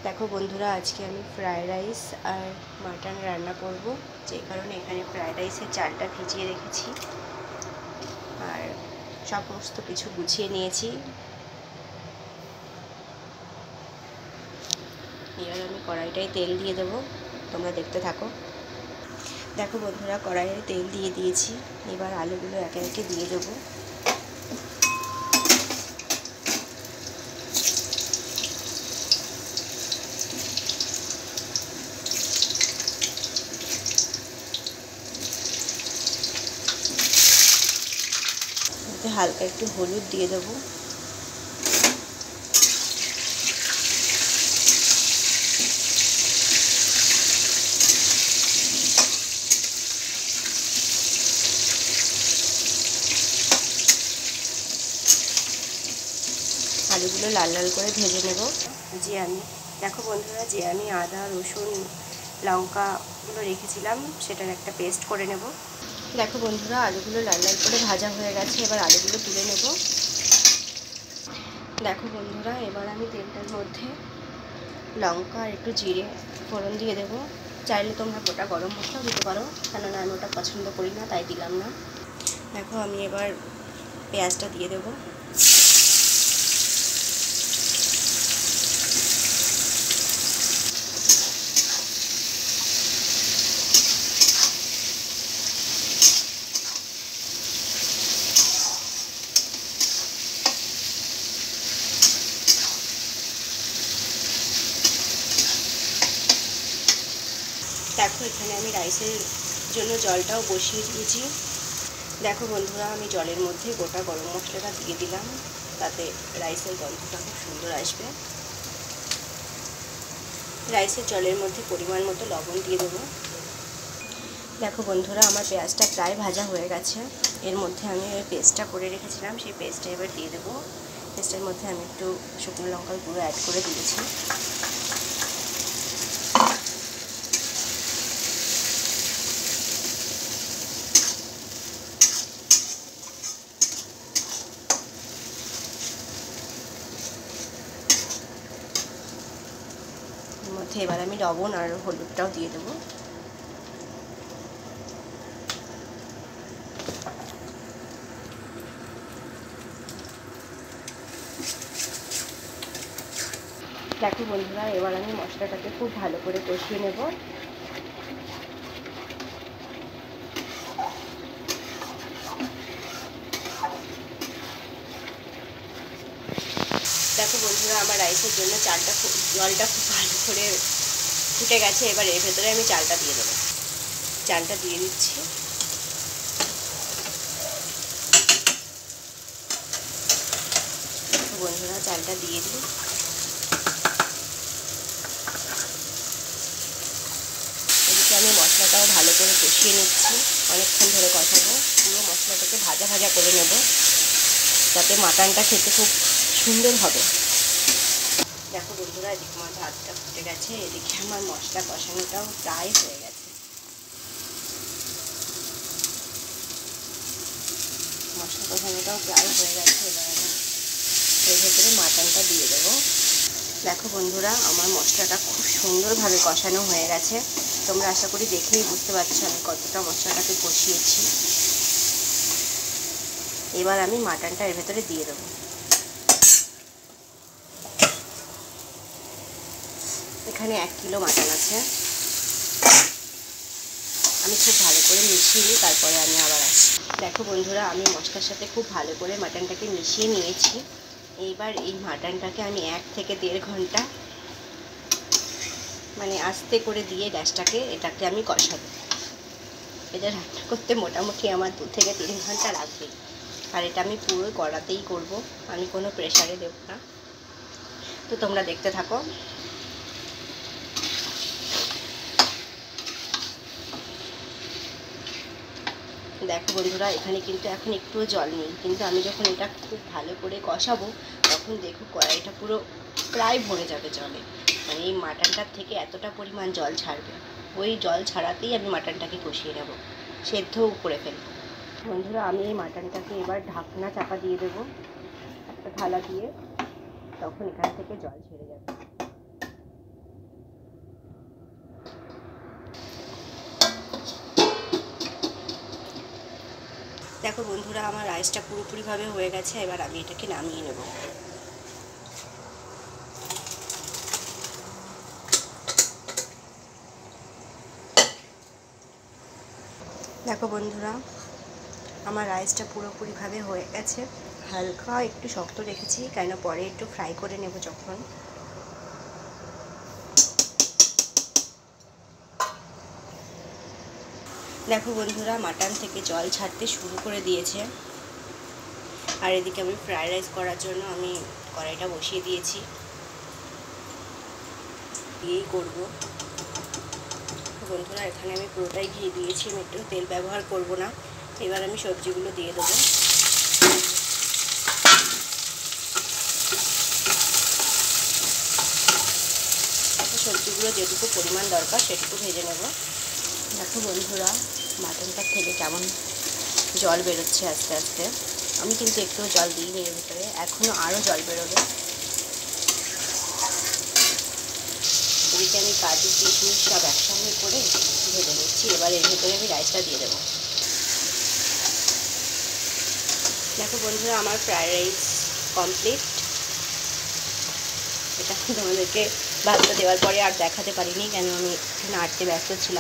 দেখো বন্ধুরা, আজকে আমি ফ্রায়েড রাইস আর মাটন রান্না করব। যে কারণে এখানে ফ্রায়েড রাইসের চালটা ভিজিয়ে রেখেছি আর সমস্ত কিছু গুছিয়ে নিয়েছি। এবার আমি কড়াইটায় তেল দিয়ে দেবো, তোমরা দেখতে থাকো। দেখো বন্ধুরা, কড়াইয়ে তেল দিয়ে দিয়েছি। এবার আলুগুলো একে একে দিয়ে দেবো। হালকা একটু হলুদ দিয়ে দেবো। আলুগুলো লাল লাল করে ভেজে নেব। দেখো বন্ধুরা, আমি আদা রসুন লঙ্কাগুলো রেখেছিলাম, সেটার একটা পেস্ট করে নেব। দেখো বন্ধুরা, আলুগুলো লাল লাল করে ভাজা হয়ে গেছে। এবার আলুগুলো তুলে নেব। দেখো বন্ধুরা, এবার আমি তেলটার মধ্যে লঙ্কা আর একটু জিরে ফোড়ন দিয়ে দেবো। চাইলে তোমরা গোটা গরম মশলাও দিতে পারো, কেননা আমি ওটা পছন্দ করি না, তাই দিলাম না। দেখো, আমি এবার পেঁয়াজটা দিয়ে দেবো। দেখো, এখানে আমি রাইসের জন্য জলটাও বসিয়ে দিয়েছি। দেখো বন্ধুরা, আমি জলের মধ্যে গোটা গরম মশলাটা দিয়ে দিলাম, তাতে রাইসের গন্ধটা খুব সুন্দর আসবে। রাইসের জলের মধ্যে পরিমাণ মতো লবণ দিয়ে দেবো। দেখো বন্ধুরা, আমার পেঁয়াজটা প্রায় ভাজা হয়ে গেছে। এর মধ্যে আমি ওই পেস্টটা করে রেখেছিলাম, সেই পেস্টটা এবার দিয়ে দেবো। পেস্টের মধ্যে আমি একটু শুকনো লঙ্কার গুঁড়ো অ্যাড করে দিয়েছি। এর মধ্যে এবার আমি লবণ আর হলুদটাও দিয়ে দেবো। দেখো বন্ধুরা, এবার আমি মশলাটাকে খুব ভালো করে কষিয়ে নেব। দেখো বন্ধুরা, আমার রাইসের জন্য জলটা খুব ভালো করে ফুটে গেছে। এবার এর ভেতরে আমি চালটা দিয়ে দেবো। চালটা দিয়ে দিচ্ছি। বন্ধুরা, চালটা দিয়ে দিই। এদিকে আমি মশলাটাও ভালো করে কষিয়ে নিচ্ছি। অনেকক্ষণ ধরে কষাবো, পুরো মশলাটাকে ভাজা ভাজা করে নেব, যাতে মাটনটা খেতে খুব সুন্দর হবে। দেখো বন্ধুরা, এদিকে আমার ভাতটা ফুটে গেছে। এদিকে আমার মশলা কষানোটাও প্রায় হয়ে গেছে। মশলা কষানোটাও প্রায় হয়ে গেছে। এবার আমি এর ভেতরে মাটনটা দিয়ে দেবো। দেখো বন্ধুরা, আমার মশলাটা খুব সুন্দরভাবে কষানো হয়ে গেছে। তোমরা আশা করি দেখেই বুঝতে পারছো আমি কতটা মশলাটাকে কষিয়েছি। এবার আমি মাটনটা এর ভেতরে দিয়ে দেবো। এখানে 1 কিলো মাটন আছে। আমি খুব ভালো করে মিশিয়ে নিই, তারপরে আমি আবার আসি। দেখো বন্ধুরা, আমি মশলার সাথে খুব ভালো করে মাটনটাকে মিশিয়ে নিয়েছি। এইবার এই মাটনটাকে আমি 1 থেকে 1.5 ঘন্টা আস্তে করে দিয়ে এটাকে আমি কষাবো। এটা রান্না করতে মোটামুটি আমার 2 থেকে 3 ঘন্টা লাগবে। আর এটা আমি পুরো কড়াতেই করব, আমি কোনো প্রেসারে দেব না। তো তোমরা দেখতে থাকো। দেখো বন্ধুরা, এখানে কিন্তু এখন একটুও জল নেই, কিন্তু আমি যখন এটা খুব ভালো করে কষাবো তখন দেখো কড়াইটা পুরো প্রায় ভরে যাবে জলে। এই মাটনটার থেকে এতটা পরিমাণ জল ছাড়বে। ওই জল ছাড়াতেই আমি মাটনটাকে কষিয়ে নেব, সেদ্ধও করে ফেলবো। বন্ধুরা, আমি এই মাটনটাকে এবার ঢাকনা চাপা দিয়ে দেবো একটা থালা দিয়ে, তখন এখান থেকে জল ছেড়ে যাবে। দেখো বন্ধুরা, আমার রাইসটা পুরোপুরিভাবে হয়ে গেছে। এবার আমি এটাকে নামিয়ে নেব। দেখো বন্ধুরা, আমার রাইসটা পুরোপুরিভাবে হয়ে গেছে। হালকা একটু শক্ত রেখেছি, কেন পরে একটু ফ্রাই করে নেব যখন। দেখো বন্ধুরা, মাটন থেকে জল ছাড়তে শুরু করে দিয়েছে। আর এদিকে আমি ফ্রাইড রাইস করার জন্য আমি কড়াইটা বসিয়ে দিয়েছি, দিয়েই করবো। বন্ধুরা, এখানে আমি পুরোটাই ঘি দিয়েছি, আমি একটু তেল ব্যবহার করব না। এবার আমি সবজিগুলো দিয়ে দেবো। সবজিগুলো যেটুকু পরিমাণ দরকার সেটুকু ভেজে নেব। দেখো বন্ধুরা, মাটনটার থেকে কেমন জল বেরোচ্ছে আস্তে আস্তে। আমি কিন্তু একটু জল দিইনি এর ভিতরে, এখনও আরও জল বেরোবে। এদিকে আমি কাজু কিশমিশ সব একসঙ্গে করে ভেজে নিচ্ছি। এবার এর ভেতরে আমি রাইসটা দিয়ে দেবো। দেখো বন্ধুরা, আমার ফ্রাইড রাইস কমপ্লিট। এটা তোমাদেরকে ভাতটা দেওয়ার পরে আর দেখাতে পারিনি, কেন আমি নাড়তে ব্যস্ত ছিলাম।